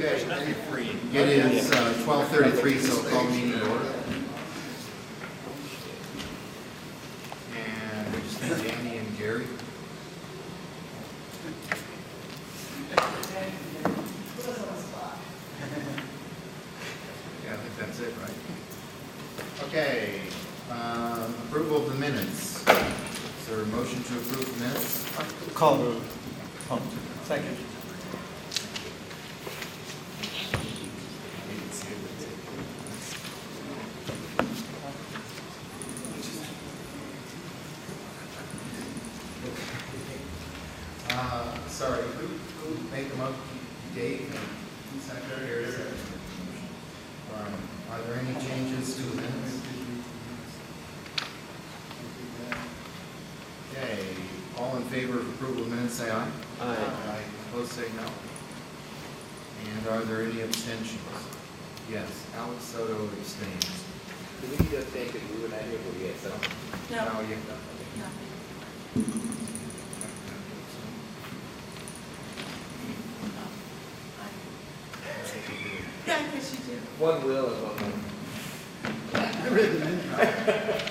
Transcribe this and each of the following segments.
Okay, free. it is 12:33, so I'll call meeting to order. And we just need Danny and Gary. Yeah, I think that's it, right? Okay, approval of the minutes. Is there a motion to approve the minutes? Call the second. Sorry, who made them up? Dave and Secretary? Are there any changes to the minutes? Okay, all in favor of approval of minutes, say aye. Aye. Opposed, say no. And are there any abstentions? Yes, Alex Soto abstains. Do we need to abstain because we were not here for yes? No, you Yeah, I guess you do. One will and one won't.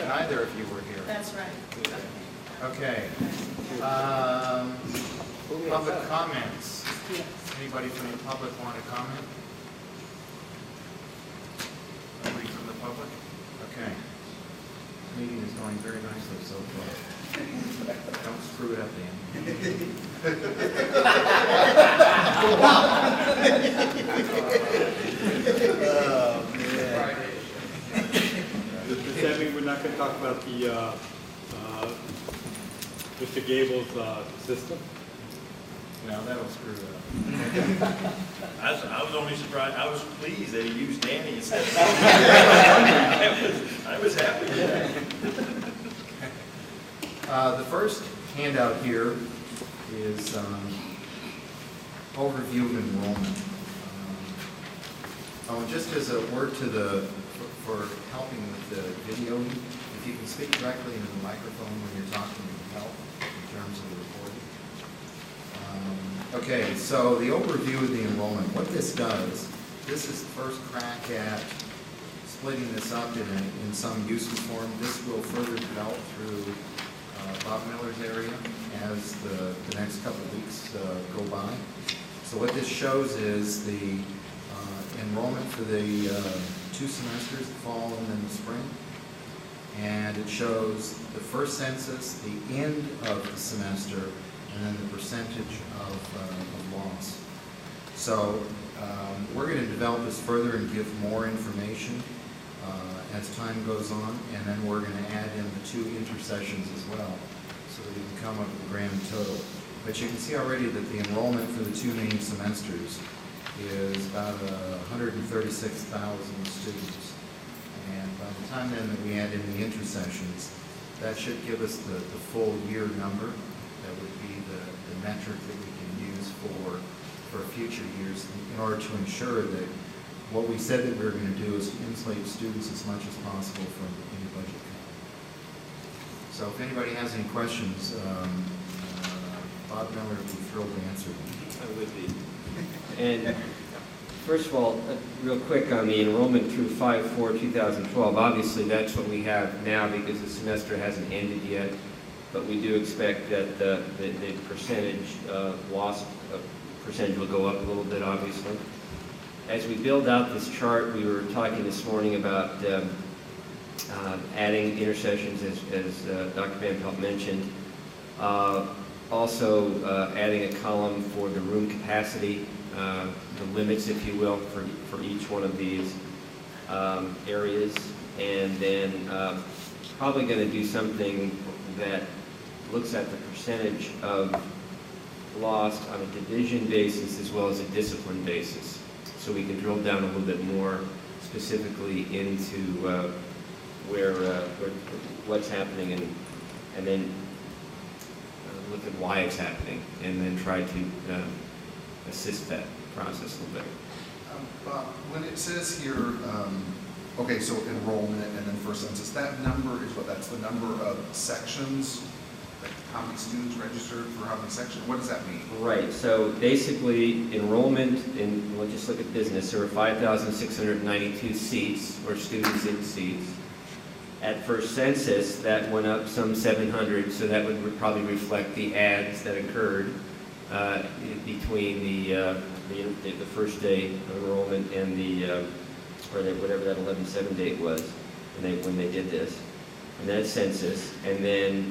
Neither of you were here. That's right. Okay. Public comments. Anybody from the public want to comment? Nobody from the public? Okay. Meeting is going very nicely so far. Don't screw it up, Dan. Does that mean we're not going to talk about the Mr. Gable's system? No, that'll screw it up. I was only surprised, I was pleased that he used Danny instead of I was happy with that. The first handout here is overview of enrollment. Just as a word to for helping with the video, if you can speak directly into the microphone when you're talking, it will help in terms of the recording. Okay, so the overview of the enrollment. What this does, this is the first crack at splitting this up in some useful form. This will further develop through Bob Miller's area as the next couple of weeks go by. So what this shows is the enrollment for the 2 semesters, the fall and then the spring. And it shows the first census, the end of the semester, and then the percentage of loss. So we're going to develop this further and give more information as time goes on, and then we're going to add in the 2 intersessions as well, so that we can come up with a grand total. But you can see already that the enrollment for the 2 main semesters is about 136,000 students. And by the time then that we add in the intersessions, that should give us the full year number. That would be the metric that we can use for future years in order to ensure that what we said that we were going to do is insulate students as much as possible from any budget cut. So if anybody has any questions, Bob Miller would be thrilled to answer them. I would be. And first of all, real quick on the enrollment through 5/4/2012, obviously that's what we have now because the semester hasn't ended yet, but we do expect that the percentage loss percentage will go up a little bit, obviously. As we build out this chart, we were talking this morning about adding intersessions, as Dr. Van Pelt mentioned. Also adding a column for the room capacity, the limits, if you will, for each one of these areas. And then probably going to do something that looks at the percentage of lost on a division basis as well as a discipline basis. So we can drill down a little bit more specifically into what's happening and then look at why it's happening and then try to assist that process a little bit. Bob, when it says here, okay, so enrollment and then first census, that number is what? That's the number of sections Like how many students registered for how many sections? What does that mean? Right, so basically enrollment in, we'll just look at business, there were 5,692 seats, or students in seats. At first census, that went up some 700, so that would probably reflect the adds that occurred between the first day of enrollment and whatever that 11/7 date was, when they did this. And then census, and then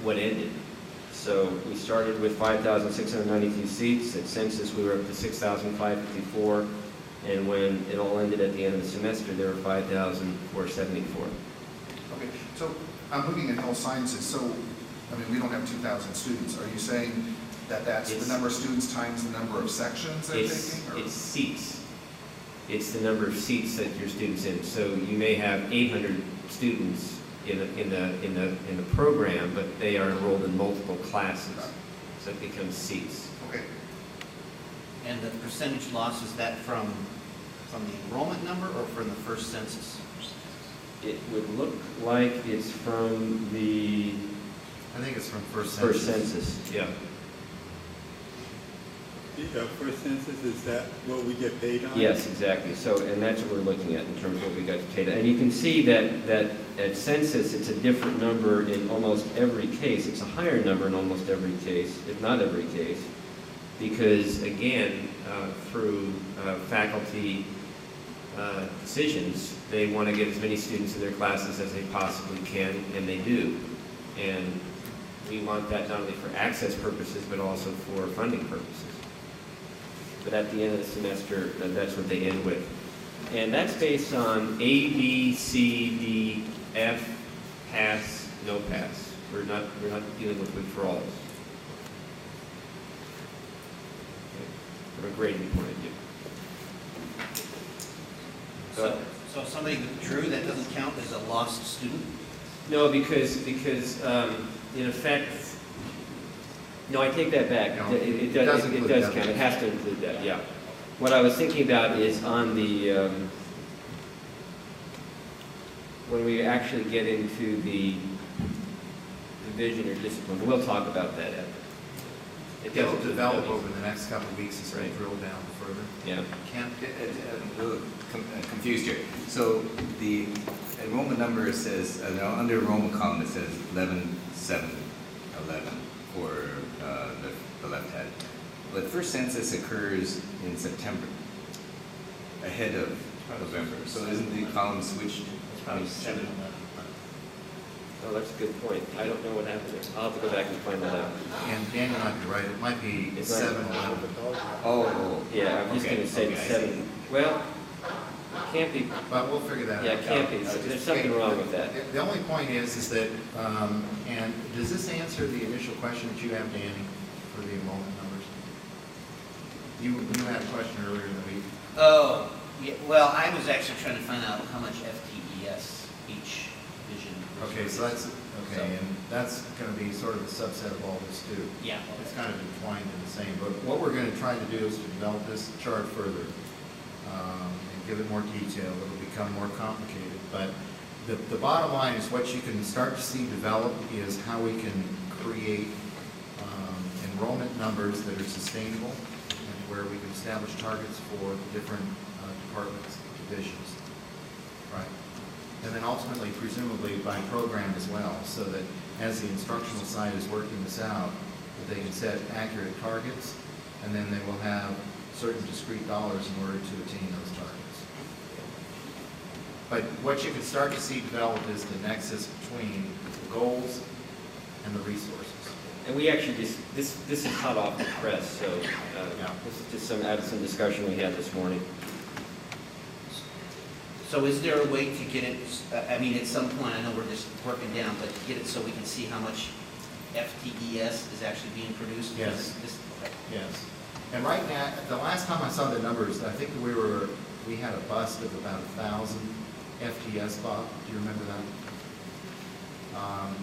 what ended. So we started with 5,692 seats. At census, we were up to 6,554. And when it all ended at the end of the semester, there were 5,474. Okay, so I'm looking at health sciences, so, I mean, we don't have 2,000 students. Are you saying that that's the number of students times the number of sections they're taking? Or? It's seats. It's the number of seats that your students in. So you may have 800 students in the program, but they are enrolled in multiple classes. So it becomes seats. Okay. And the percentage loss, is that from the enrollment number or from the first census? It would look like it's from the I think it's from first first census. census, yeah. The first census, is that what we get paid on? Yes, exactly. So, and that's what we're looking at in terms of what we got paid. And you can see that at census, it's a different number in almost every case. It's a higher number in almost every case, if not every case, because again, through faculty decisions, they want to get as many students in their classes as they possibly can, and they do. And we want that not only for access purposes, but also for funding purposes. But at the end of the semester, that's what they end with. And that's based on A, B, C, D, F, pass, no pass. We're not dealing with withdrawals. From a grading point of view. So if somebody withdrew, that doesn't count as a lost student? No, because in effect, no, I take that back. No, It it does does include that. count. It has to include that, yeah. What I was thinking about is on the, when we actually get into the division or discipline, we'll talk about that after. It'll develop over the next couple of weeks as we Right. drill down further. Yeah. Ken, I'm a little confused here. So the enrollment number says, under enrollment column, it says 11/7/11 for the left head. But first census occurs in September, ahead of November. So isn't the column switched? It's probably 7/11. Oh, that's a good point. I don't know what happened there. I'll have to go back and find that out. And Daniel might be right, it might be It's right. 7/11. Oh, Yeah, I'm just Okay, gonna say okay, I see. 7. Well, it can't be, But we'll figure that out. yeah, it can't be. There's something wrong with that. The only point is that, and does this answer the initial question that you have, Danny, for the enrollment numbers? You had a question earlier in the week. Oh, yeah, well, I was actually trying to find out how much FTES each division. Okay, so that's, okay, and that's gonna be sort of a subset of all this too. Yeah. It's kind of entwined in the same, but what we're gonna try to do is to develop this chart further, and give it more detail. It'll become more complicated, but the bottom line is what you can start to see develop is how we can create enrollment numbers that are sustainable and where we can establish targets for different departments, divisions, right? And then ultimately, presumably by program as well, so that as the instructional side is working this out, that they can set accurate targets, and then they will have certain discrete dollars in order to attain those targets. But what you can start to see develop is the nexus between the goals and the resources. And we actually just, this is hot off the press, so Yeah. this is just out of some discussion we had this morning. So is there a way to get it, I mean, at some point, I know we're just working down, but to get it so we can see how much FTES is actually being produced? Yes. Okay. Yes. And right now, the last time I saw the numbers, I think we had a bust of about 1,000 FTS, Bob. Do you remember that?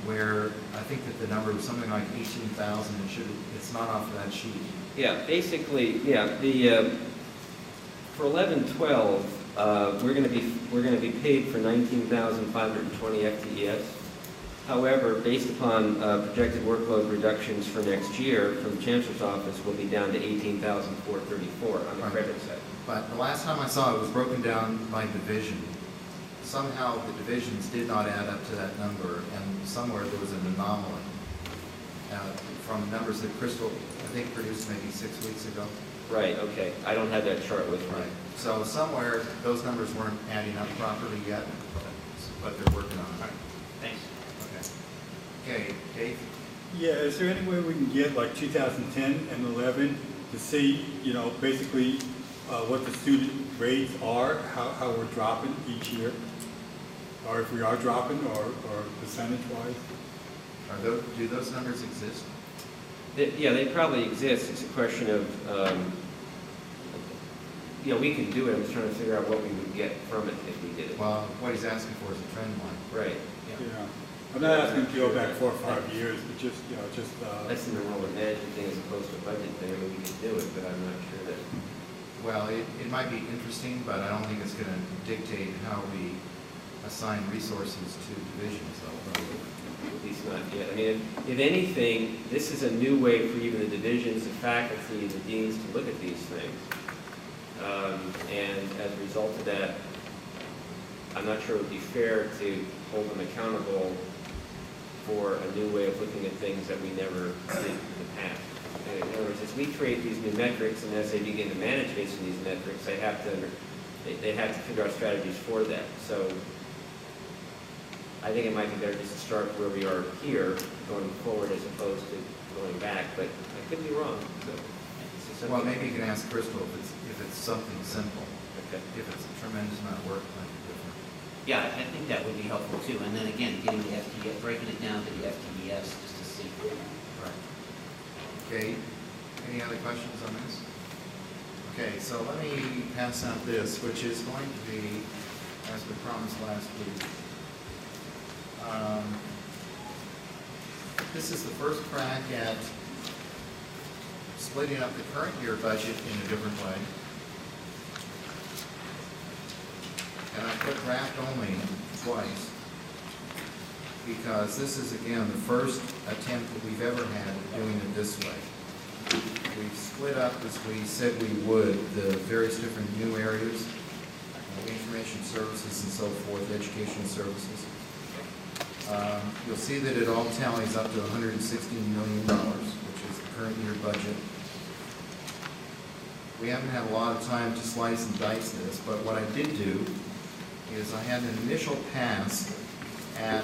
Where I think that the number was something like 18,000. It's not off of that sheet. Yeah, basically, yeah, for 11-12, we're going to be paid for 19,520 FTES, However, based upon projected workload reductions for next year from the Chancellor's Office, we'll be down to 18,434 on the Right. credit side. But the last time I saw it was broken down by division. Somehow the divisions did not add up to that number, and somewhere there was an anomaly. From numbers that Crystal, I think, produced maybe 6 weeks ago. Right, okay. I don't have that chart with me. Right. So somewhere, those numbers weren't adding up properly yet, but they're working on it. Thanks. Okay. Okay, Dave? Yeah, is there any way we can get like 2010 and 11 to see, you know, basically what the student grades are, how we're dropping each year? Or if we are dropping, or percentage-wise? Do those numbers exist? Yeah, they probably exist. It's a question of, you know, we can do it. I'm just trying to figure out what we would get from it if we did it. Well, what he's asking for is a trend line. Right. Yeah. I'm not asking to go back 4 or 5 years, but just, you know, just. That's an enrollment management thing as opposed to a budget thing. I mean, we can do it, but I'm not sure that. Well, it might be interesting, but I don't think it's going to dictate how we assign resources to divisions, though. At least not yet. I mean, if anything, this is a new way for even the divisions, the faculty, the deans to look at these things. And as a result of that, I'm not sure it would be fair to hold them accountable for a new way of looking at things that we never did in the past. In other words, as we create these new metrics and as they begin to manage based on these metrics, they have to figure out strategies for that. So I think it might be better just to start where we are here, going forward, as opposed to going back, but I could be wrong. So, Well, maybe you can ask Crystal if it's something simple. Okay. If it's a tremendous amount of work, it might be different. Yeah, I think that would be helpful too. And then again, getting the FTES, breaking it down to the FTES just to see. Right. Okay, any other questions on this? Okay, so let me pass out this, which is going to be, as we promised last week. This is the first crack at splitting up the current year budget in a different way. And I put draft only twice, because this is, again, the first attempt that we've ever had at doing it this way. We've split up, as we said we would, the various different new areas, information services and so forth, educational services. You'll see that it all tallies up to $116 million, which is the current year budget. We haven't had a lot of time to slice and dice this, but what I did do is I had an initial pass at,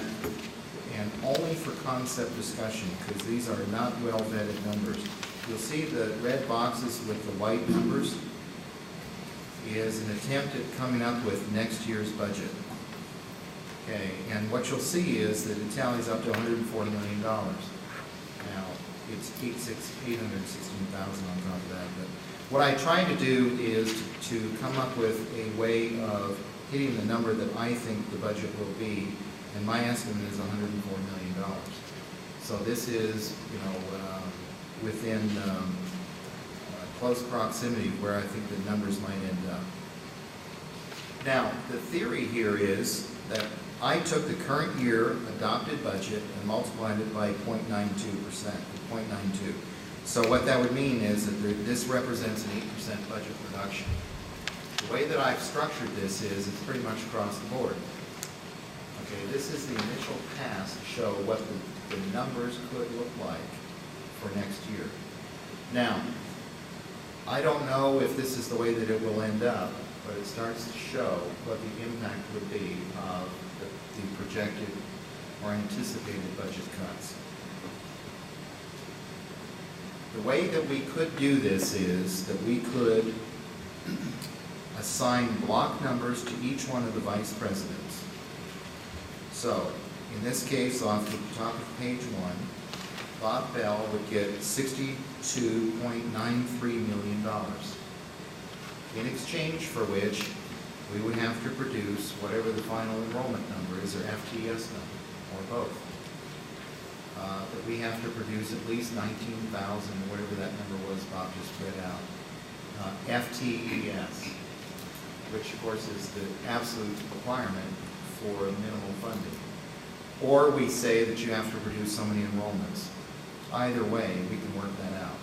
and only for concept discussion, because these are not well-vetted numbers. You'll see the red boxes with the white numbers is an attempt at coming up with next year's budget. Okay, and what you'll see is that it tallies up to $104 million. Now, it's 816,000 on top of that, but what I tried to do is to come up with a way of hitting the number that I think the budget will be, and my estimate is $104 million. So this is, you know, within close proximity where I think the numbers might end up. Now, the theory here is that I took the current year adopted budget and multiplied it by 0.92%, 0.92. So what that would mean is that this represents an 8% budget reduction. The way that I've structured this is it's pretty much across the board. Okay, this is the initial pass to show what the numbers could look like for next year. Now, I don't know if this is the way that it will end up, but it starts to show what the impact would be of the projected or anticipated budget cuts. The way that we could do this is that we could assign block numbers to each one of the vice presidents. So, in this case, off the top of page 1, Bob Bell would get $62.93 million, in exchange for which we would have to produce whatever the final enrollment number is, or FTES number, or both. But we have to produce at least 19,000, whatever that number was Bob just read out, FTES, which of course is the absolute requirement for minimal funding. Or we say that you have to produce so many enrollments. Either way, we can work that out.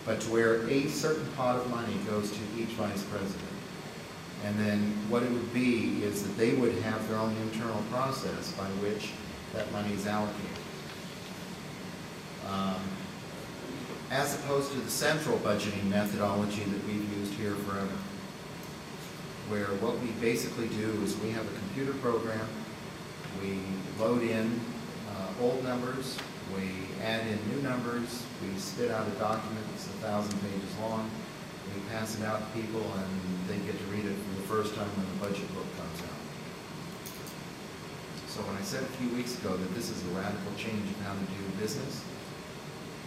But to where a certain pot of money goes to each vice president. And then what it would be is that they would have their own internal process by which that money is allocated. As opposed to the central budgeting methodology that we've used here forever, where what we basically do is we have a computer program, we load in old numbers, we add in new numbers, we spit out a document that's 1,000 pages long, we pass it out to people, and they get to read it for the first time when the budget book comes out. So when I said a few weeks ago that this is a radical change in how to do business,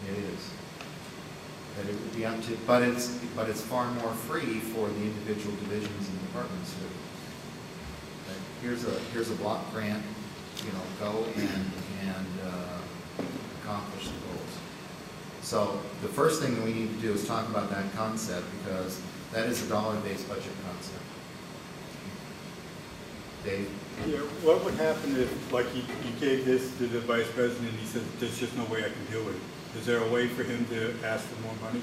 it is. That it would be up to, but it's far more free for the individual divisions and departments to. Here's a block grant, go and accomplish the goals. So the first thing that we need to do is talk about that concept, because that is a dollar-based budget concept. Dave? Yeah, what would happen if, like, you gave this to the vice president and he said, there's just no way I can do it? Is there a way for him to ask for more money?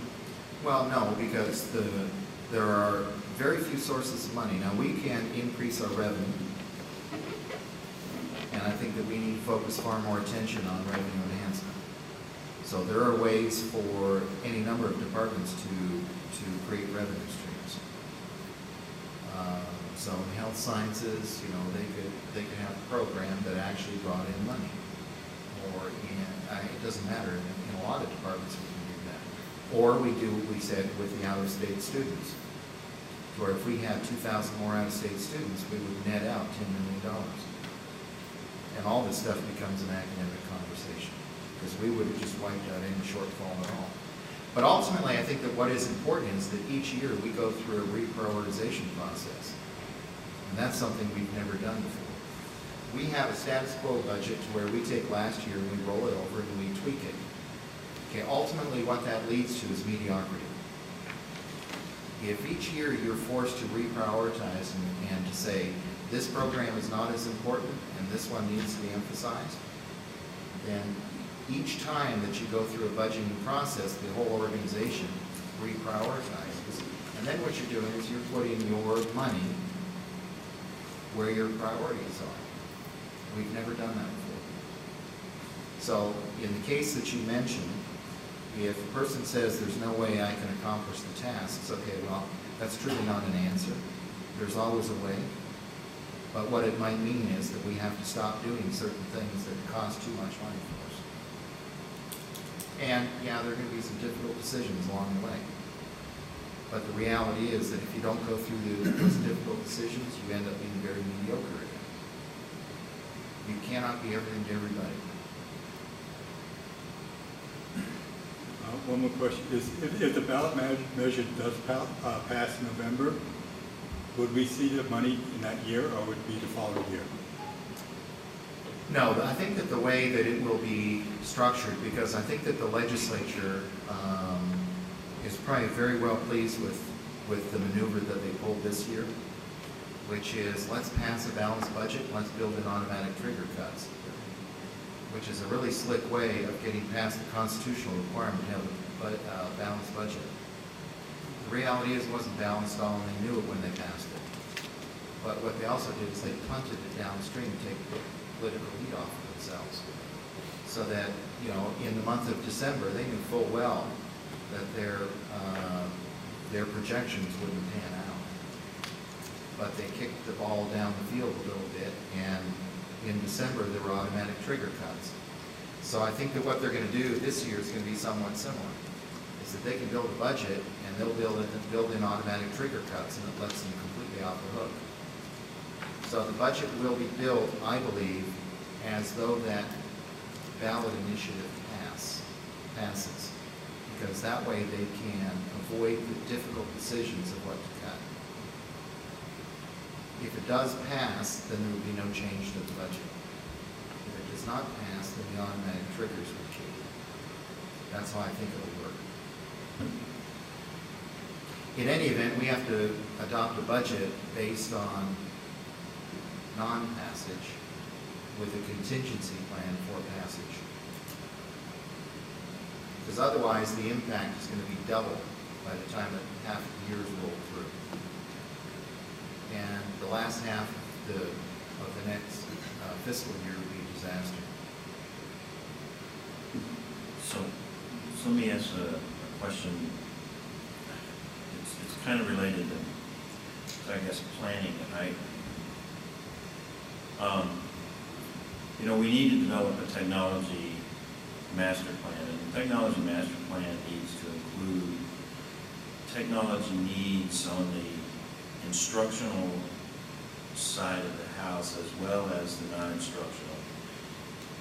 Well, no, because there are very few sources of money. Now, we can increase our revenue, and I think that we need to focus far more attention on revenue enhancement. So there are ways for any number of departments to create revenue streams. So in health sciences, they could have a program that actually brought in money. Or it doesn't matter, in a lot of departments we can do that. Or we do what we said with the out-of-state students, where if we had 2,000 more out-of-state students, we would net out $10 million. And all this stuff becomes an academic conversation, because we would have just wiped out any shortfall at all. But ultimately, I think that what is important is that each year we go through a reprioritization process. And that's something we've never done before. We have a status quo budget to where we take last year and we roll it over and we tweak it. Okay, ultimately what that leads to is mediocrity. If each year you're forced to reprioritize and to say, this program is not as important and this one needs to be emphasized, then each time that you go through a budgeting process, the whole organization reprioritizes. And then what you're doing is you're putting your money where your priorities are. We've never done that before. So in the case that you mentioned, if a person says there's no way I can accomplish the tasks, okay, well, that's truly not an answer. There's always a way. But what it might mean is that we have to stop doing certain things that cost too much money for us. And yeah, there are going to be some difficult decisions along the way. But the reality is that if you don't go through those difficult decisions, you end up being very mediocre again. You cannot be everything to everybody. One more question is, if the ballot measure does pass in November, would we see the money in that year, or would it be the following year? No, I think that the way that it will be structured, because I think that the legislature is probably very well pleased with the maneuver that they pulled this year, which is let's pass a balanced budget, let's build in automatic trigger cuts, which is a really slick way of getting past the constitutional requirement to have a balanced budget. The reality is it wasn't balanced at all, and they knew it when they passed it. But what they also did is they punted it downstream to take the political heat off of themselves. So that, in the month of December, they knew full well that their projections wouldn't pan out. But they kicked the ball down the field a little bit, and in December there were automatic trigger cuts. So I think that what they're going to do this year is going to be somewhat similar. Is that they can build a budget and they'll build in automatic trigger cuts, and it lets them completely off the hook. So the budget will be built, I believe, as though that ballot initiative passes. Because that way they can avoid the difficult decisions of what to cut. If it does pass, then there would be no change to the budget. If it does not pass, then the automatic triggers would change. That's how I think it will work. In any event, we have to adopt a budget based on non-passage, with a contingency plan for passage. Because otherwise, the impact is going to be double by the time that half the years roll through. And the last half of the next fiscal year will be a disaster. So let me ask a question. It's kind of related to, I guess, planning, right? We need to develop a technology master plan, and the technology master plan needs to include technology needs on the instructional side of the house as well as the non-instructional.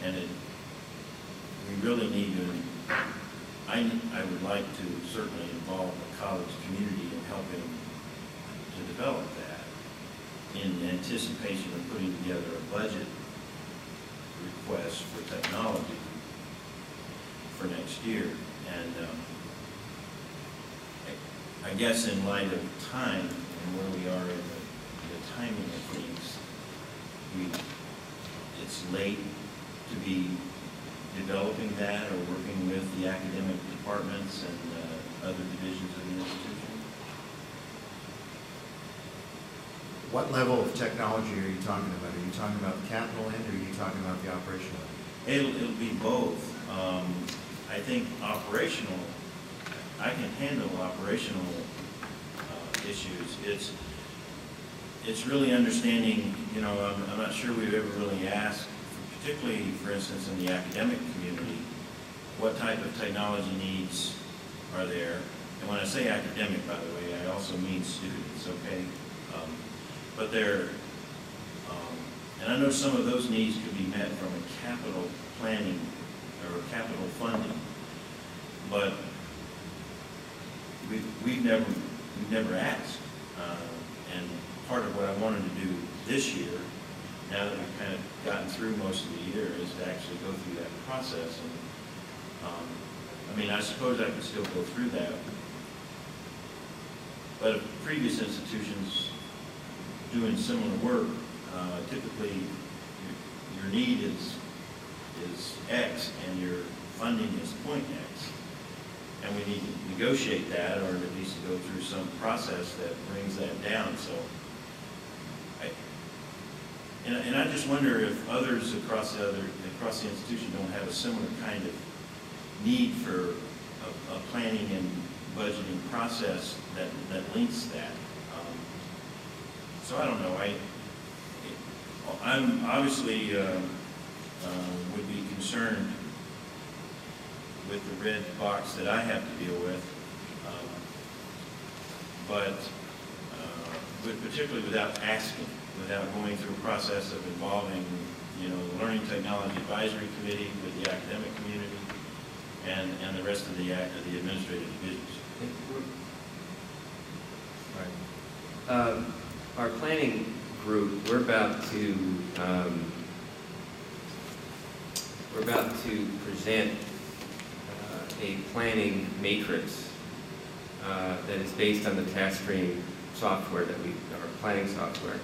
And we really need to, I would like to certainly involve the college community in helping to develop that in anticipation of putting together a budget request for technology for next year. And I guess in light of time and where we are in the timing of things, it's late to be developing that or working with the academic departments and other divisions of the institution. What level of technology are you talking about? Are you talking about the capital end, or are you talking about the operational end? It'll be both. I think operational, I can handle operational issues. It's really understanding, I'm not sure we've ever really asked, particularly, for instance, in the academic community, what type of technology needs are there. And when I say academic, by the way, I also mean students, okay? But and I know some of those needs could be met from a capital planning or capital funding, but we've never asked. And part of what I wanted to do this year, now that we've kind of gotten through most of the year, is to actually go through that process. And I suppose I could still go through that, but if previous institutions doing similar work, typically your need is X and your funding is point X. And we need to negotiate that, or at least to go through some process that brings that down. So, I just wonder if others across the institution don't have a similar kind of need for a planning and budgeting process that links that. So I don't know. I'm obviously would be concerned with the red box that I have to deal with, but particularly without asking, without going through a process of involving, the Learning Technology Advisory Committee with the academic community and the rest of the administrative divisions. Right. Our planning group, we're about to present a planning matrix that is based on the task stream software our planning software,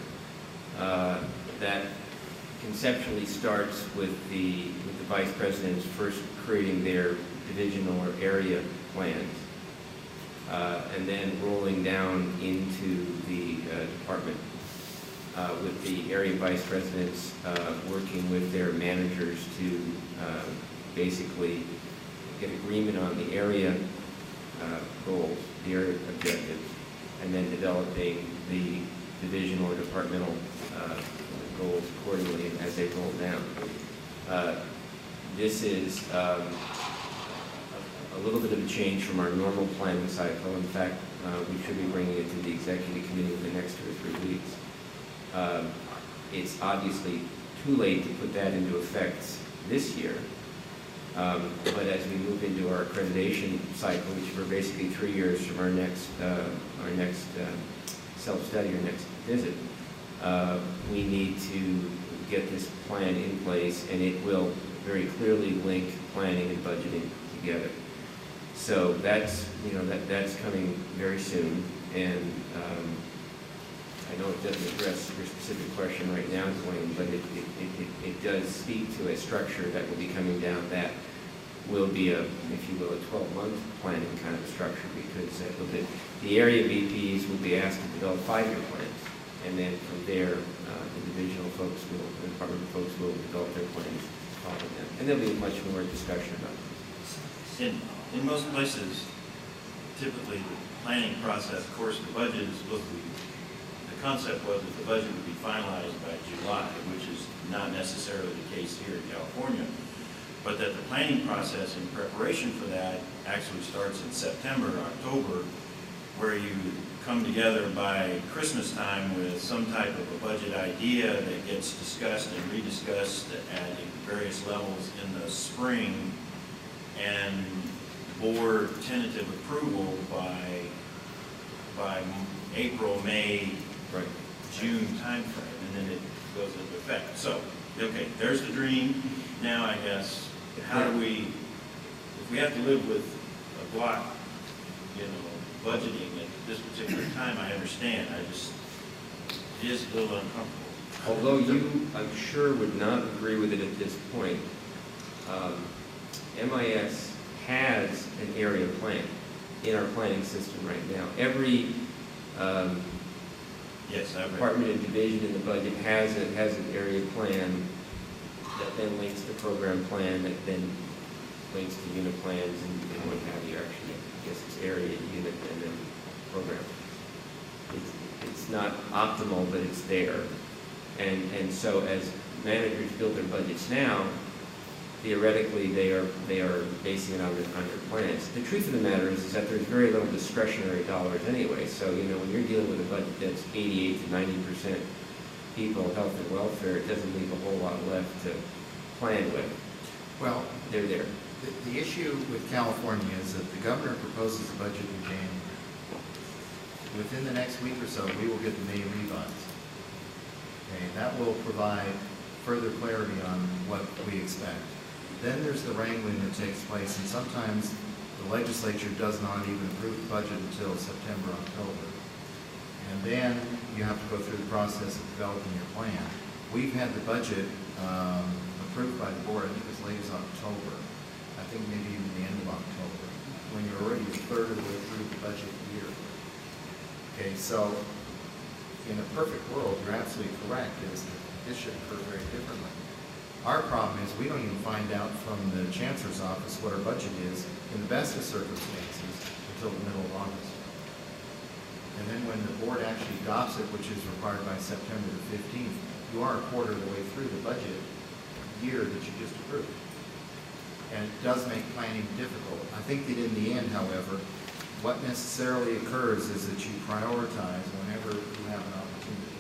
that conceptually starts with the vice presidents first creating their divisional or area plans, and then rolling down into the department, with the area vice presidents working with their managers to basically get agreement on the area goals, the area objectives, and then developing the divisional or departmental goals accordingly as they roll down. This is a little bit of a change from our normal planning cycle. In fact, we should be bringing it to the executive committee in the next 2 or 3 weeks. It's obviously too late to put that into effect this year, but as we move into our accreditation cycle, which we're basically 3 years from our next self-study or next visit, we need to get this plan in place, and it will very clearly link planning and budgeting together. So that's, that's coming very soon, and I know it doesn't address your specific question right now, Dwayne, but it does speak to a structure that will be coming down that will be a, if you will, a 12-month planning kind of a structure, because the area VPs will be asked to develop 5-year plans, and then from there, the divisional folks will, the department folks will develop their plans following them. And there'll be much more discussion about this. In most places, typically the planning process, of course, the budget is supposed to be, the concept was that the budget would be finalized by July, which is not necessarily the case here in California, but that the planning process in preparation for that actually starts in September, October, where you come together by Christmas time with some type of a budget idea that gets discussed and rediscussed at various levels in the spring, and board tentative approval by April, May, Right. June timeframe, and then it goes into effect. So, okay, there's the dream. Now, I guess, how do we, if we have to live with a block, budgeting at this particular time, I understand. It is a little uncomfortable. Although you, I'm sure, would not agree with it at this point, MIS has an area plan in our planning system right now. Every Yes, I've read. department and division in the budget has an area plan that then links to program plan, that then links to unit plans and what have you. Actually, I guess it's area, unit, and then program. It's not optimal, but it's there. And so as managers build their budgets now, theoretically they are basing it on their plans. The truth of the matter is that there's very little discretionary dollars anyway. So when you're dealing with a budget that's 88 to 90% people, health and welfare, it doesn't leave a whole lot left to plan with. Well, They're there. the issue with California is that the governor proposes a budget in January. Within the next week or so, we will get the May revise. Okay, that will provide further clarity on what we expect. Then there's the wrangling that takes place, and sometimes the legislature does not even approve the budget until September, October. And then you have to go through the process of developing your plan. We've had the budget approved by the board, I think as late as October. I think maybe even the end of October, when you're already a third of the way through the budget year. Okay, so in a perfect world, you're absolutely correct, is that this should occur very differently. Our problem is we don't even find out from the Chancellor's office what our budget is in the best of circumstances until the middle of August. And then when the board actually adopts it, which is required by September the 15th, you are a quarter of the way through the budget year that you just approved. And it does make planning difficult. I think that in the end, however, what necessarily occurs is that you prioritize whenever you have an opportunity.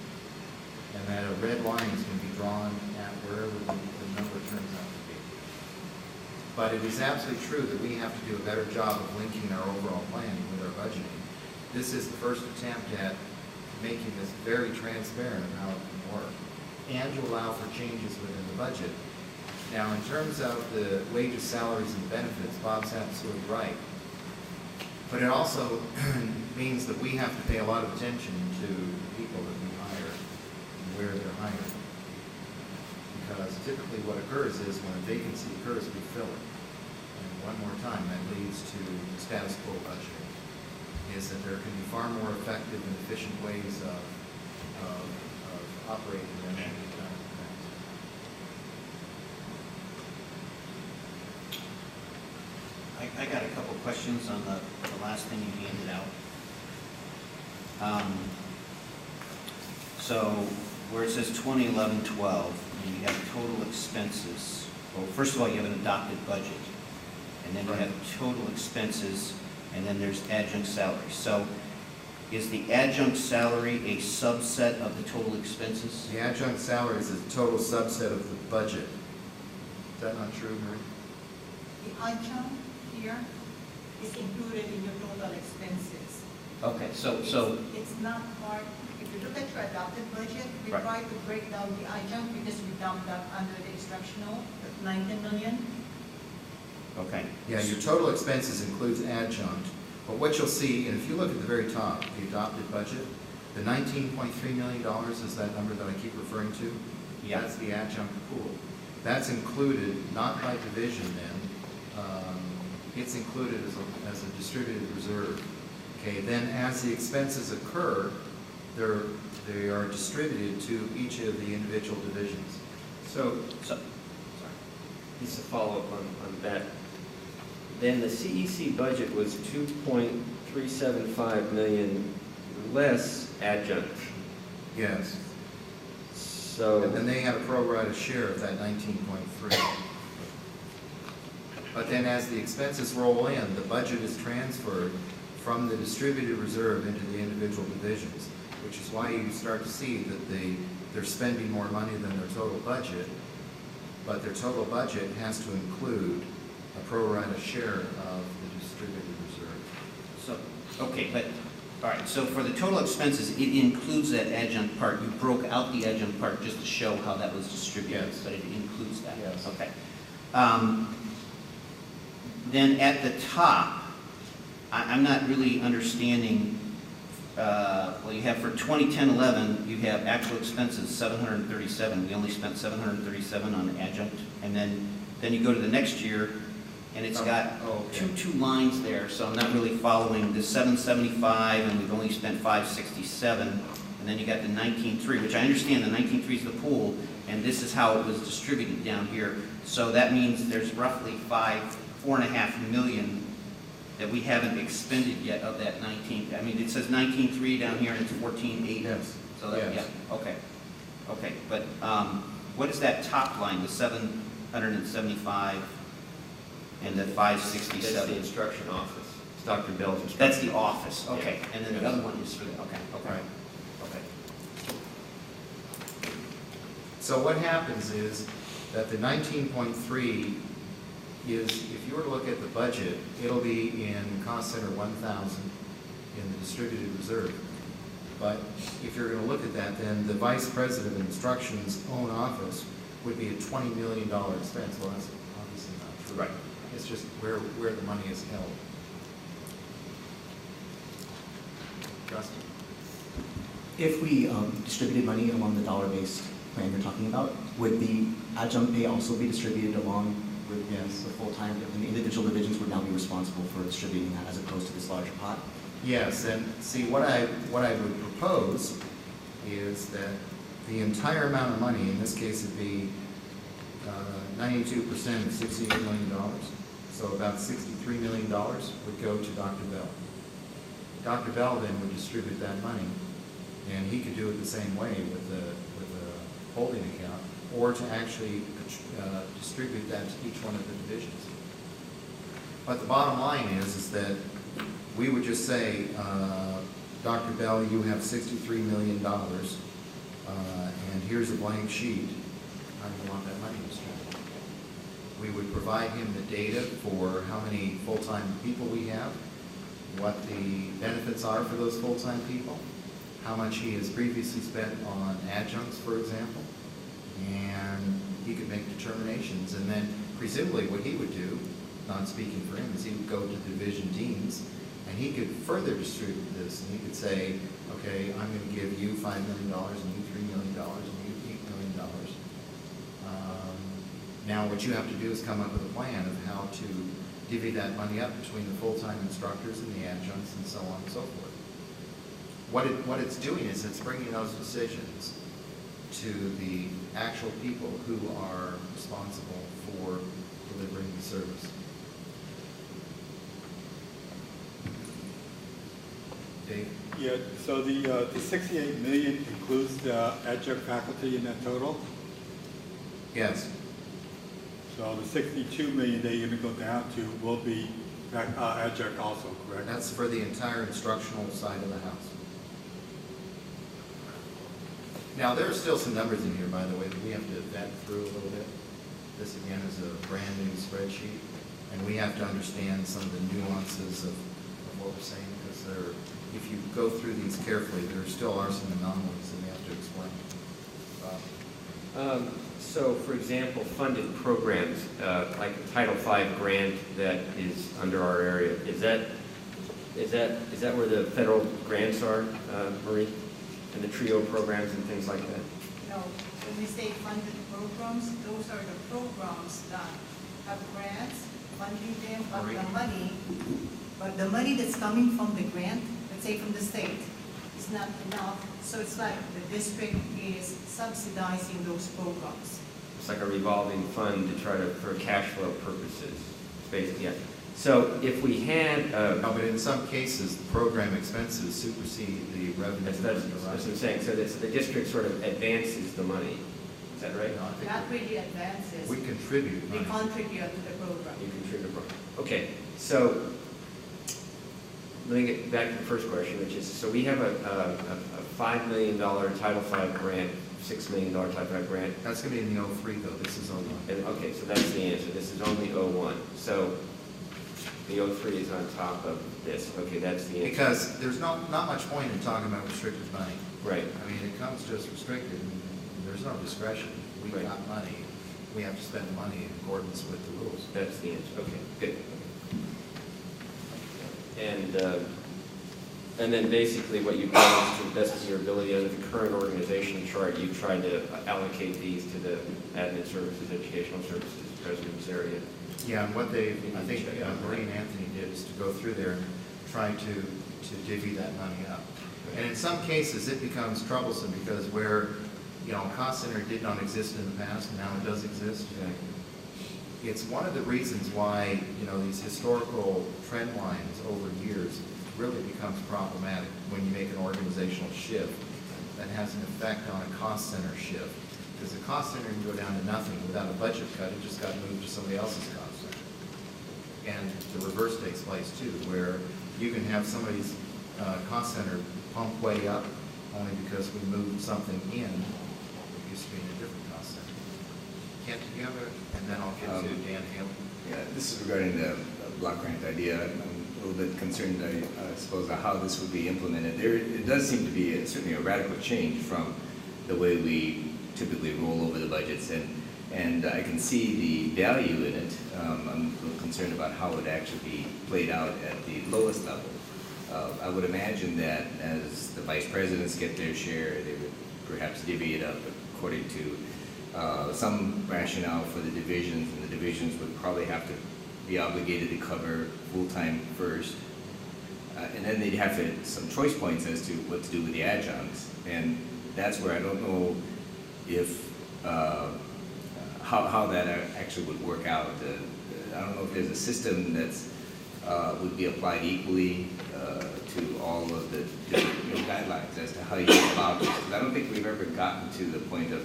And that a red line is going to be drawn at wherever the number turns out to be. But it is absolutely true that we have to do a better job of linking our overall planning with our budgeting. This is the first attempt at making this very transparent of how it can work, and to allow for changes within the budget. Now, in terms of the wages, salaries, and benefits, Bob's absolutely right. But it also means that we have to pay a lot of attention to people that we hire and where they're hired. Because typically what occurs is when a vacancy occurs, we fill it. And one more time, that leads to status quo budgeting, is that there can be far more effective and efficient ways of operating than any kind of things. I got a couple of questions on the last thing you handed out. So where it says 2011-12, and you have total expenses. Well, first of all, you have an adopted budget, and then you have total expenses, and then there's adjunct salary. So is the adjunct salary a subset of the total expenses? The adjunct salary is a total subset of the budget. Is that not true, Marie? The adjunct here is included in your total expenses. Okay, so It's not part, if you look at your adopted budget, we Right. try to break down the adjunct because we dumped that under the instructional, 19 million. okay. Yeah, your total expenses includes adjunct, but what you'll see, and if you look at the very top, the adopted budget, The $19.3 million is that number that I keep referring to? Yeah. That's the adjunct pool. That's included, not by division then, it's included as a distributed reserve. Okay, then as the expenses occur, they are distributed to each of the individual divisions. So, So, just to follow up on that, then the CEC budget was 2.375 million less adjunct. Yes. So, And then they had a pro rata share of that 19.3. But then as the expenses roll in, the budget is transferred from the distributed reserve into the individual divisions, which is why you start to see that they're spending more money than their total budget, but their total budget has to include a pro rata share of the distributed reserve. so, okay, but, all right, so for the total expenses, it includes that adjunct part. You broke out the adjunct part just to show how that was distributed, Yes. but it includes that. Yes. Okay. Then at the top, I'm not really understanding, well, you have for 2010-11, you have actual expenses, 737. We only spent 737 on adjunct. And then you go to the next year, and it's got okay. two lines there, so I'm not really following the 775, and we've only spent 567. And then you got the 19.3, which I understand the 19.3 is the pool, and this is how it was distributed down here. So that means there's roughly 4.5 million that we haven't expended yet of that 19. I mean, it says 19.3 down here, and it's 14.8. Yes. So that, Yes. yeah, okay. Okay, but what is that top line, the 775 and the that's the 567? instruction office. It's Dr. Bell's instruction. That's the office, okay. Yeah. And then the Yes. other one is for the, okay, okay. Right. Okay. So what happens is that the 19.3 is, if you were to look at the budget, it'll be in cost center 1,000 in the distributed reserve. But if you're going to look at that, then the vice president of instruction's own office would be a $20 million expense. Well, that's obviously not true. Right. It's just where the money is held. Justin? If we distributed money along the dollar-based plan you're talking about, would the adjunct pay also be distributed along with Yes. the full-time, and the individual divisions would now be responsible for distributing that as opposed to this larger pot? Yes, and see, what I would propose is that the entire amount of money, in this case it'd be 92% of $68 million, so about $63 million would go to Dr. Bell. Dr. Bell then would distribute that money, and he could do it the same way with the holding account, or to actually distribute that to each one of the divisions. But the bottom line is that we would just say, Dr. Bell, you have $63 million, and here's a blank sheet. How do you want that money distributed? We would provide him the data for how many full-time people we have, what the benefits are for those full-time people, how much he has previously spent on adjuncts, for example, and he could make determinations. And then presumably what he would do, not speaking for him, is he would go to division deans, and he could further distribute this, and he could say, okay, I'm going to give you $5 million, and you $3 million, and you $8 million. Now what you have to do is come up with a plan of how to divvy that money up between the full-time instructors and the adjuncts and so on and so forth. What it's doing is it's bringing those decisions to the actual people who are responsible for delivering the service. Dave? Yeah, so the 68 million includes the adjunct faculty in that total? Yes. So the 62 million that you're going to go down to will be adjunct also, correct? That's for the entire instructional side of the house. Now, there are still some numbers in here, by the way, that we have to vet through a little bit. This, again, is a brand-new spreadsheet, and we have to understand some of the nuances of what we're saying, because if you go through these carefully, there still are some anomalies that we have to explain. So, for example, funded programs, like the Title V grant that is under our area, is that where the federal grants are, Marie? and the trio programs and things like that? No, when we say funded programs, those are the programs that have grants, funding them, but the money that's coming from the grant, let's say from the state, is not enough. So it's like the district is subsidizing those programs. It's like a revolving fund to try to, for cash flow purposes, basically, yeah. So if we had, No, but in some cases, program expenses supersede the revenue. that's what I'm saying, so the district sort of advances the money, is that right? No, I think Not really advances. we contribute We money. contribute to the program. You contribute more. Okay, so let me get back to the first question, which is, so we have a $5 million Title V grant, $6 million Title V grant. That's gonna be in the 03 though, this is 01. And, okay, so that's the answer. This is only 01. So the 03 is on top of this. Okay, that's the answer. Because there's not much point in talking about restricted money. Right. I mean, it comes just restricted, and there's no discretion. We Right. got money, we have to spend the money in accordance with the rules. That's the answer. Okay, good. And then basically what you've done is to the best of your ability under the current organization chart, you've tried to allocate these to the admin services, educational services, president's area. Yeah, and what I think Marie and Anthony did is to go through there and try to divvy that money up. And in some cases, it becomes troublesome because where, cost center did not exist in the past, and now it does exist. It's one of the reasons why, these historical trend lines over years really becomes problematic when you make an organizational shift that has an effect on a cost center shift. Because the cost center can go down to nothing without a budget cut, it just got moved to somebody else's cost center. And the reverse takes place too, where you can have somebody's cost center pump way up only because we moved something in that used to be in a different cost center. Kent, do you have and then I'll get to Dan Haley. Yeah, this is regarding the block grant idea. I'm a little bit concerned, I suppose, on how this would be implemented. It does seem to be certainly a radical change from the way we typically roll over the budgets, and I can see the value in it. I'm a little concerned about how it would actually be played out at the lowest level. I would imagine that as the vice presidents get their share, they would perhaps divvy it up according to some rationale for the divisions, and the divisions would probably have to be obligated to cover full-time first. And then they'd have some choice points as to what to do with the adjuncts. And that's where I don't know if, how that actually would work out. I don't know if there's a system that's, would be applied equally to all of the different guidelines as to how you go about this. I don't think we've ever gotten to the point of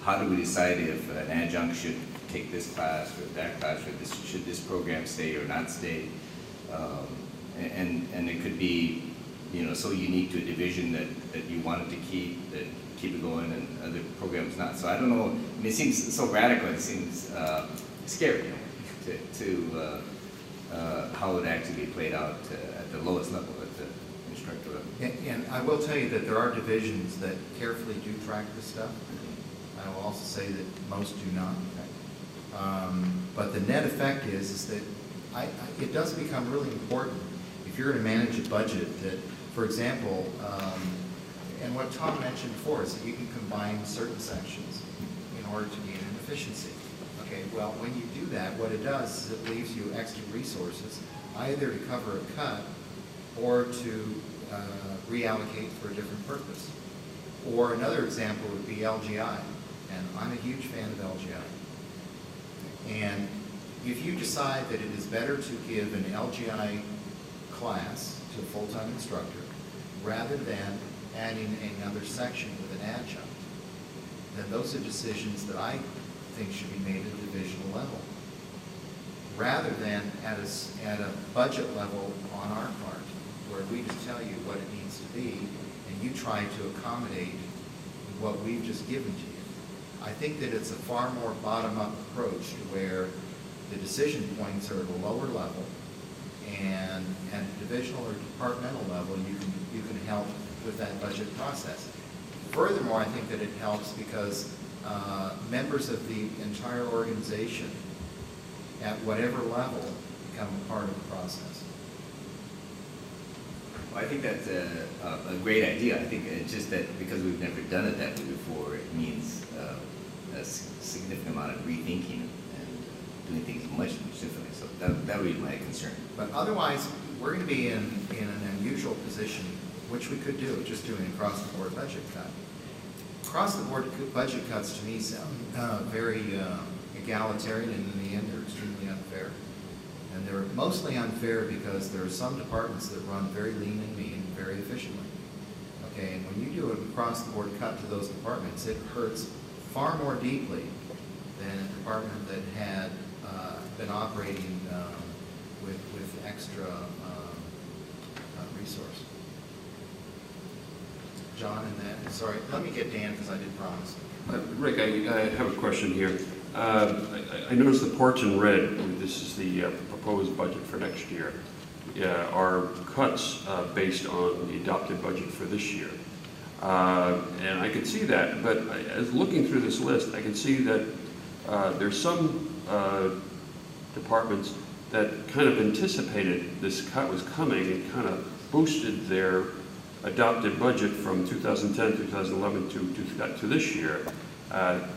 how do we decide if an adjunct should take this class or that class, or should this program stay or not stay. And it could be, so unique to a division that you wanted to keep it going, and other programs not. So I don't know. I mean, it seems so radical. It seems scary to how it would actually be played out at the lowest level, at the instructor level. And I will tell you that there are divisions that carefully do track this stuff. I will also say that most do not. But the net effect is that it does become really important if you're going to manage a budget that, for example, and what Tom mentioned before is that you can combine certain sections in order to gain an efficiency. Okay, well, when you do that, what it does is it leaves you extra resources either to cover a cut or to reallocate for a different purpose. Or another example would be LGI, and I'm a huge fan of LGI. And if you decide that it is better to give an LGI class to a full-time instructor rather than adding another section with an adjunct, then those are decisions that I think should be made at the divisional level, rather than at a budget level on our part, where we just tell you what it needs to be, and you try to accommodate what we've just given to you. I think that it's a far more bottom-up approach to where the decision points are at a lower level, and at a divisional or departmental level, you can help with that budget process. Furthermore, I think that it helps because members of the entire organization at whatever level become a part of the process. Well, I think that's a great idea. I think it's just that because we've never done it that way before, it means a significant amount of rethinking and doing things much differently. So that would be my concern. But otherwise, we're going to be in an unusual position, which we could do, just doing an across-the-board budget cut. Across-the-board budget cuts to me sound very egalitarian, and in the end, they're extremely unfair. And they're mostly unfair because there are some departments that run very lean and mean, very efficiently. Okay, and when you do an across-the-board cut to those departments, it hurts far more deeply than a department that had been operating with extra resource. John, and then, sorry, let me get Dan because I did promise. Rick, I have a question here. I noticed the parts in red, this is the proposed budget for next year, are cuts based on the adopted budget for this year. And I could see that, but as looking through this list, I can see that there's some departments that kind of anticipated this cut was coming and kind of boosted their adopted budget from 2010, 2011 to this year,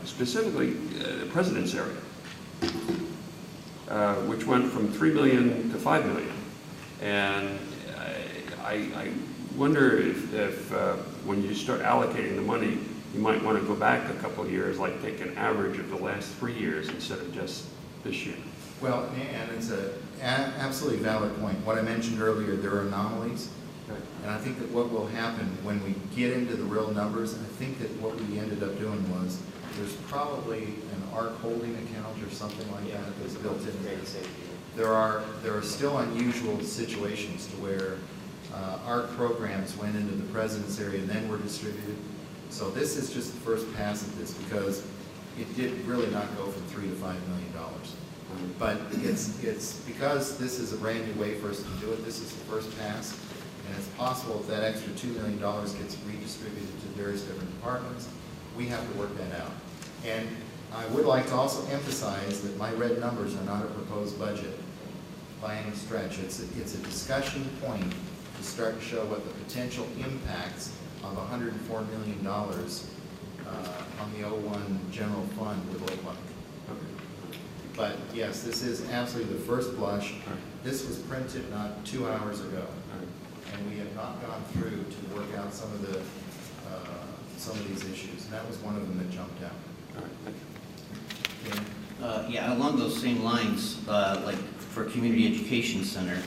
specifically the President's area, which went from $3 million to $5 million. And I wonder if when you start allocating the money, you might want to go back a couple of years, like take an average of the last 3 years instead of just this year. Well, and it's an absolutely valid point. What I mentioned earlier, there are anomalies. Okay. And I think that what will happen when we get into the real numbers, I think that what we ended up doing was there's probably an ARC holding account or something like that that's built into this. There are still unusual situations to where ARC programs went into the President's area and then were distributed. So this is just the first pass at this because it did really not go from $3 to $5 million. But it's because this is a brand new way for us to do it. This is the first pass, and it's possible if that extra $2 million gets redistributed to various different departments, we have to work that out. And I would like to also emphasize that my red numbers are not a proposed budget by any stretch. It's a discussion point to start to show what the potential impacts of $104 million on the 01 general fund would look like. But yes, this is absolutely the first blush. This was printed not 2 hours ago, and we have not gone through to work out some of these issues. And that was one of them that jumped out. Okay. Yeah, along those same lines, like for Community Education Center,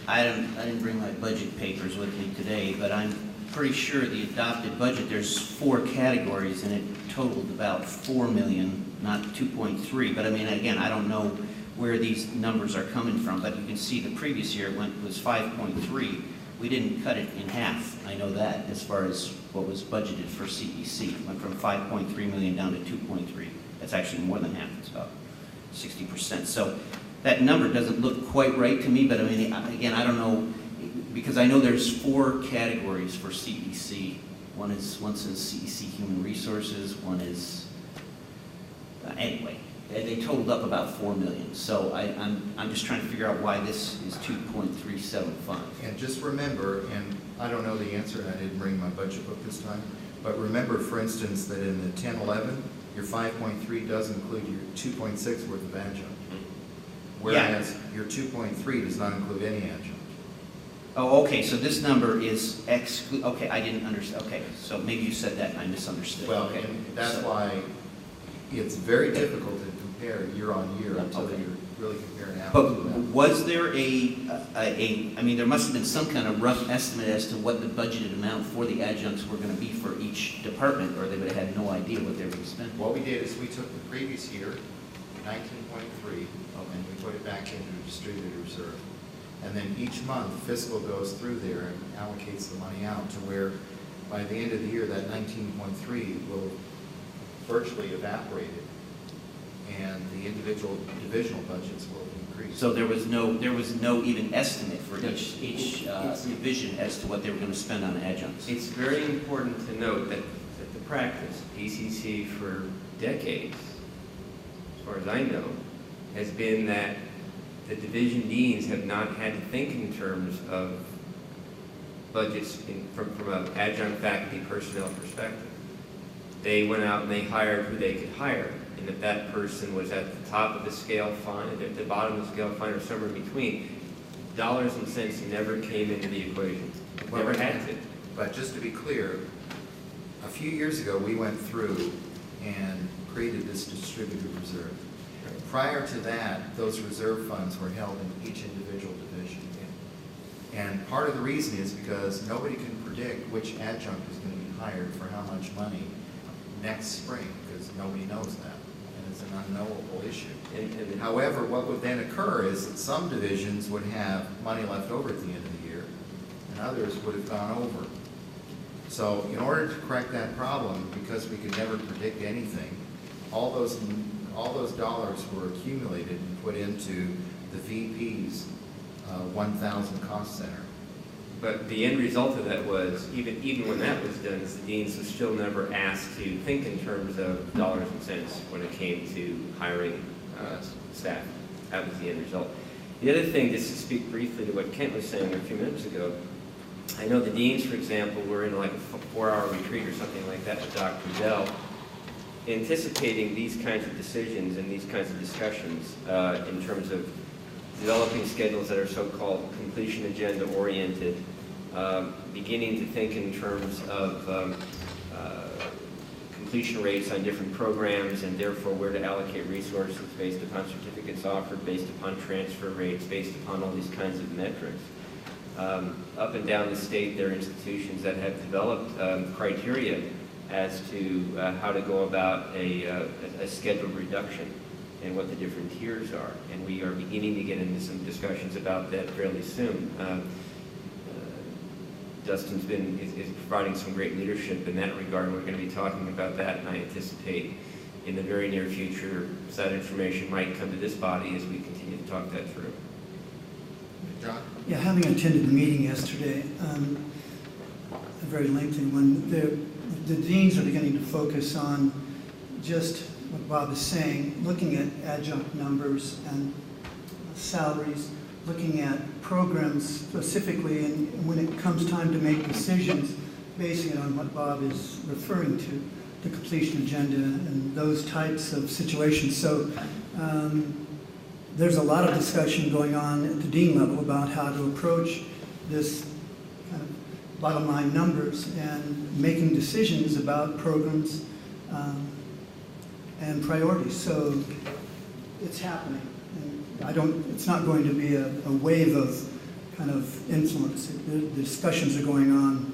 I didn't bring my budget papers with me today, but I'm pretty sure the adopted budget, there's 4 categories, and it totaled about $4 million, not 2.3. But I mean, again, I don't know where these numbers are coming from, but you can see the previous year was 5.3. We didn't cut it in half. I know that as far as what was budgeted for CEC. It went from 5.3 million down to 2.3. That's actually more than half. It's about 60%. So that number doesn't look quite right to me, but I mean, again, I don't know, because I know there's 4 categories for CEC. One says CEC Human Resources, one is, anyway, they totaled up about 4 million. So I'm just trying to figure out why this is 2.375. And just remember, and I don't know the answer, and I didn't bring my budget book this time, but remember, for instance, that in the 10-11, your 5.3 does include your 2.6 worth of adjunct. Whereas your 2.3 does not include any adjunct. Oh, okay, so this number is okay, I didn't understand. Okay, so maybe you said that and I misunderstood. Well, okay. and that's why it's very difficult to compare year on year until Okay. you're really comparing apples But to apples. was there I mean, there must have been some kind of rough estimate as to what the budgeted amount for the adjuncts were going to be for each department, or they would have had no idea what they were going to spend? What we did is we took the previous year, 19.3, and we put it back into a distributed reserve. And then each month, fiscal goes through there and allocates the money out to where by the end of the year, that 19.3 will virtually evaporate it. And the individual divisional budgets will increase. So there was no even estimate for each division as to what they were going to spend on adjuncts. It's very important to note that the practice, PCC for decades, as far as I know, has been that the division deans have not had to think in terms of budgets from an adjunct faculty personnel perspective. They went out and they hired who they could hire. And if that person was at the top of the scale, fine. If at the bottom of the scale, fine, or somewhere in between. Dollars and cents never came into the equation. Never had to. But just to be clear, a few years ago, we went through and created this distributed reserve. Prior to that, those reserve funds were held in each individual division. And part of the reason is because nobody can predict which adjunct is going to be hired for how much money next spring, because nobody knows that. And it's an unknowable issue. However, what would then occur is that some divisions would have money left over at the end of the year, and others would have gone over. So in order to correct that problem, because we could never predict anything, all those dollars were accumulated and put into the VP's 1,000 cost center. But the end result of that was, even when that was done, is the deans were still never asked to think in terms of dollars and cents when it came to hiring staff. That was the end result. The other thing, just to speak briefly to what Kent was saying a few minutes ago, I know the deans, for example, were in like a 4-hour retreat or something like that with Dr. Dell, anticipating these kinds of decisions and these kinds of discussions in terms of developing schedules that are so-called completion agenda oriented, beginning to think in terms of completion rates on different programs and therefore where to allocate resources based upon certificates offered, based upon transfer rates, based upon all these kinds of metrics. Up and down the state, there are institutions that have developed criteria as to how to go about a scheduled reduction and what the different tiers are. And we are beginning to get into some discussions about that fairly soon. Dustin's is providing some great leadership in that regard. We're going to be talking about that, and I anticipate in the very near future that information might come to this body as we continue to talk that through. John? Yeah, having attended the meeting yesterday, a very lengthy one, the deans are beginning to focus on just what Bob is saying, looking at adjunct numbers and salaries, looking at programs specifically, and when it comes time to make decisions, basing it on what Bob is referring to, the completion agenda and those types of situations. So there's a lot of discussion going on at the dean level about how to approach this kind of bottom line numbers and making decisions about programs and priorities. So it's happening. And it's not going to be a wave of kind of influence. The discussions are going on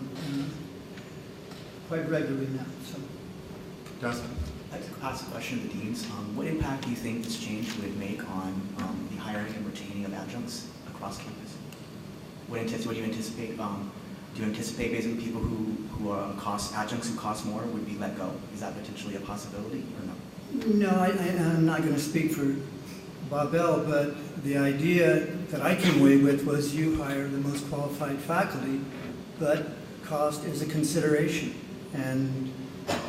quite regularly now. So, Dustin? I'd like to ask a question of the deans. What impact do you think this change would make on the hiring and retaining of adjuncts across campus? What do you anticipate? Do you anticipate basically people who are adjuncts who cost more would be let go? Is that potentially a possibility or no? no, I'm not going to speak for Bob L., but the idea that I came away with was you hire the most qualified faculty, but cost is a consideration. And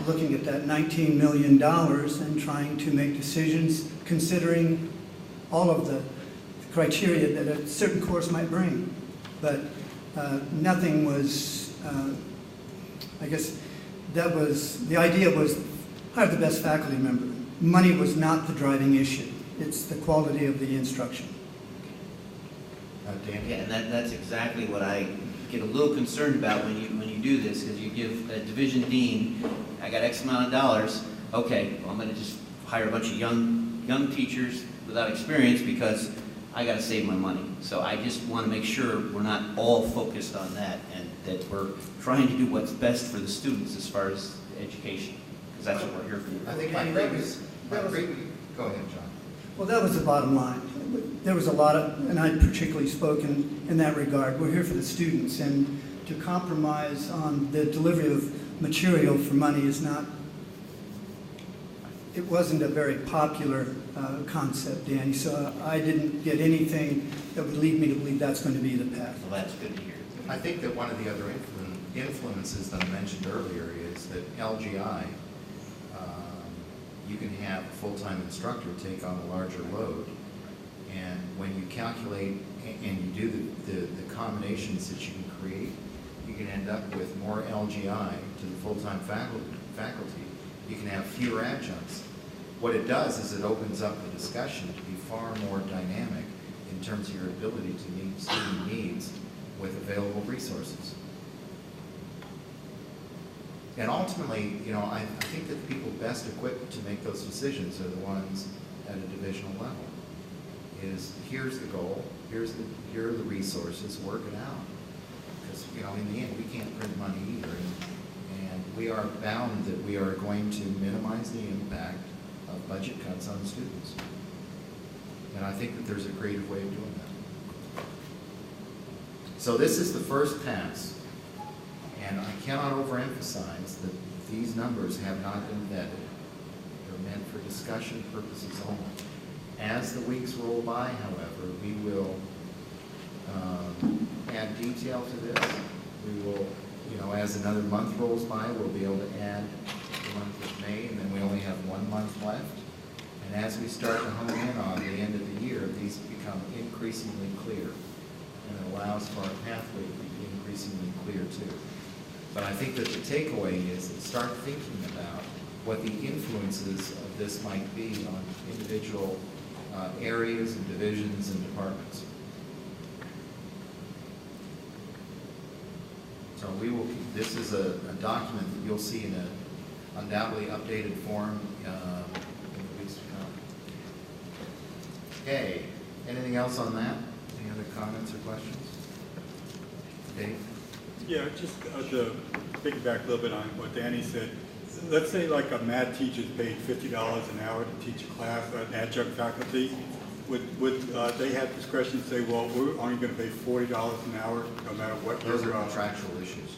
looking at that $19 million and trying to make decisions considering all of the criteria that a certain course might bring. But nothing was, I guess that was, the idea was hire the best faculty member. Money was not the driving issue. It's the quality of the instruction. Dan? Yeah, and that's exactly what I get a little concerned about when you do this, because you give a division dean, I got X amount of dollars, okay, well, I'm going to just hire a bunch of young teachers without experience because I got to save my money. So I just want to make sure we're not all focused on that and that we're trying to do what's best for the students as far as education, because that's what we're here for. I think go ahead, John. Well, that was the bottom line. There was a lot of, and I particularly spoke in that regard. We're here for the students, and to compromise on the delivery of material for money is not, it wasn't a very popular concept, Danny, so I didn't get anything that would lead me to believe that's going to be the path. Well, that's good to hear. I think that one of the other influences that I mentioned earlier is that LGI, you can have a full-time instructor take on a larger load, and when you calculate and you do the combinations that you can create, you can end up with more LGI to the full-time faculty. You can have fewer adjuncts. What it does is it opens up the discussion to be far more dynamic in terms of your ability to meet student needs with available resources. And ultimately, you know, I think that the people best equipped to make those decisions are the ones at a divisional level. Is here's the goal, here are the resources, work it out. Because, you know, in the end, we can't print money either. And we are bound that we are going to minimize the impact of budget cuts on students. And I think that there's a creative way of doing that. So this is the first pass. And I cannot overemphasize that these numbers have not been vetted. They're meant for discussion purposes only. As the weeks roll by, however, we will add detail to this. We will, you know, as another month rolls by, we'll be able to add the month of May, and then we only have 1 month left. And as we start to hone in on the end of the year, these become increasingly clear. And it allows for our pathway to be increasingly clear too. But I think that the takeaway is that start thinking about what the influences of this might be on individual areas and divisions and departments. So we will, this is a document that you'll see in an undoubtedly updated form in the weeks to come. Okay, anything else on that? Any other comments or questions? Dave? Yeah, just to piggyback a little bit on what Danny said, let's say like a math teacher is paid $50 an hour to teach a class, an adjunct faculty, would they have discretion to say, well, we're only going to pay $40 an hour no matter what? Those are contractual issues.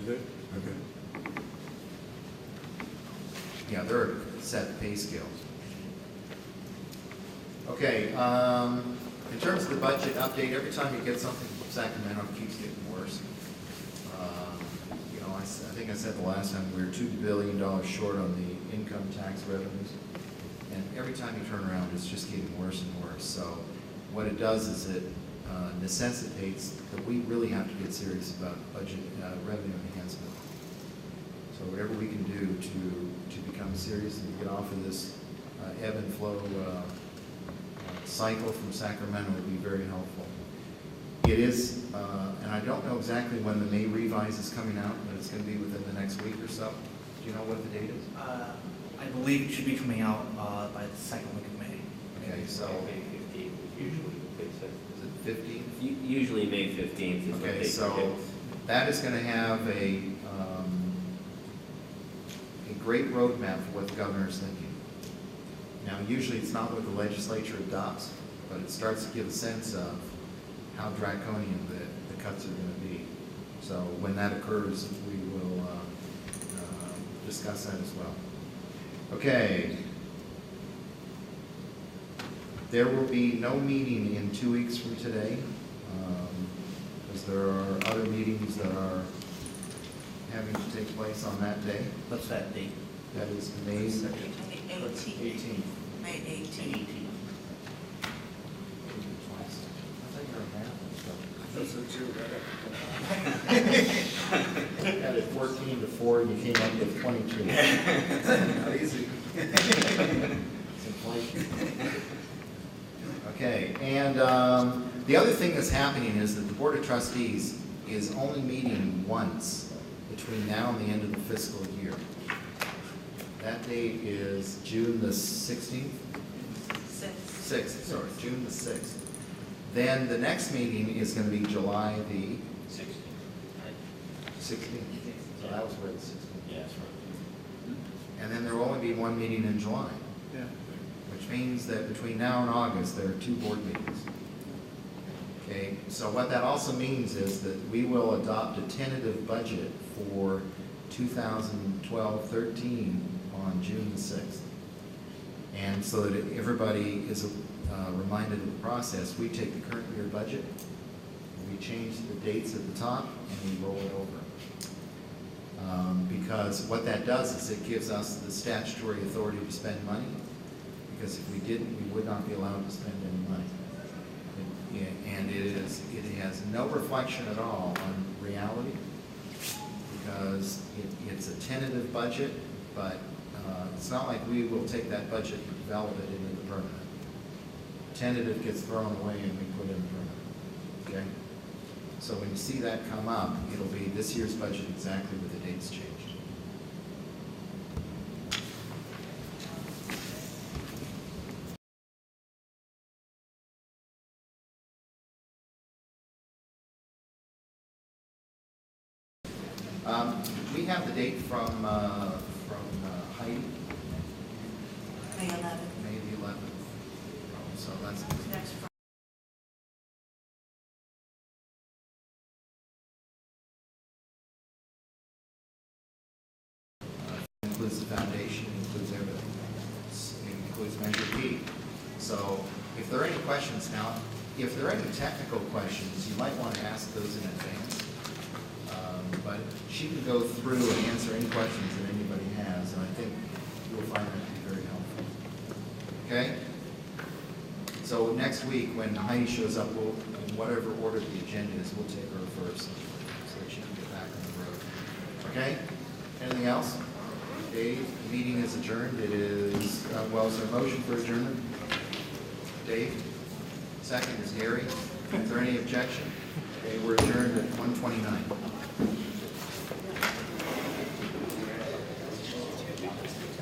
Is it? Okay. Yeah, there are set pay scales. Okay, in terms of the budget update, every time you get something from Sacramento, it keeps getting worse. You know, I think I said the last time we were $2 billion short on the income tax revenues. And every time you turn around, it's just getting worse and worse. So what it does is it necessitates that we really have to get serious about budget revenue enhancement. So whatever we can do to become serious and get off of this ebb and flow cycle from Sacramento would be very helpful. It is, and I don't know exactly when the May revise is coming out, but it's going to be within the next week or so. Do you know what the date is? I believe it should be coming out by the second week of May. Okay, so May 15th is usually what they say. is it 15th? Usually May 15th is what Okay, they so predict. that is going to have a great roadmap for what the governor is thinking. Now, usually it's not what the legislature adopts, but it starts to give a sense of how draconian the cuts are going to be. So when that occurs, we will discuss that as well. Okay. There will be no meeting in 2 weeks from today, because there are other meetings that are having to take place on that day. What's that date? That is May 18th. May 18th. Had it 14 to 4, and you came up with 22. Not easy. It's inflation. Okay, and the other thing that's happening is that the Board of Trustees is only meeting once between now and the end of the fiscal year. That date is June the 16th? 6th, sorry, June the 6th. Then the next meeting is going to be July the 16th. So that was where the 16th. Yeah, that's right. And then there will only be one meeting in July. Yeah. Which means that between now and August, there are 2 board meetings. Okay, so what that also means is that we will adopt a tentative budget for 2012-13 on June the 6th. And so that everybody is reminded of the process, we take the current year budget, we change the dates at the top, and we roll it over. Because what that does is it gives us the statutory authority to spend money, because if we didn't, we would not be allowed to spend any money. And it has no reflection at all on reality, because it's a tentative budget, but it's not like we will take that budget and develop it into the permanent. Tentative gets thrown away and we put in permanent, okay? So when you see that come up, it'll be this year's budget exactly with the dates changed. We have the date from Heidi, May 11th. May the 11th. So that's Next Friday. includes the foundation, includes everything. It includes Measure B. So if there are any questions now, if there are any technical questions, you might want to ask those in advance. But she can go through and answer any questions that anybody has, and I think you'll find that to be very helpful. Okay? So next week, when Heidi shows up, we'll, in whatever order the agenda is, we'll take her first so that she can get back on the road. Okay? Anything else? Dave, the meeting is adjourned. It is, well, is there a motion for adjournment? Dave? Second is Gary. Is there any objection? Okay, we're adjourned at 1:29.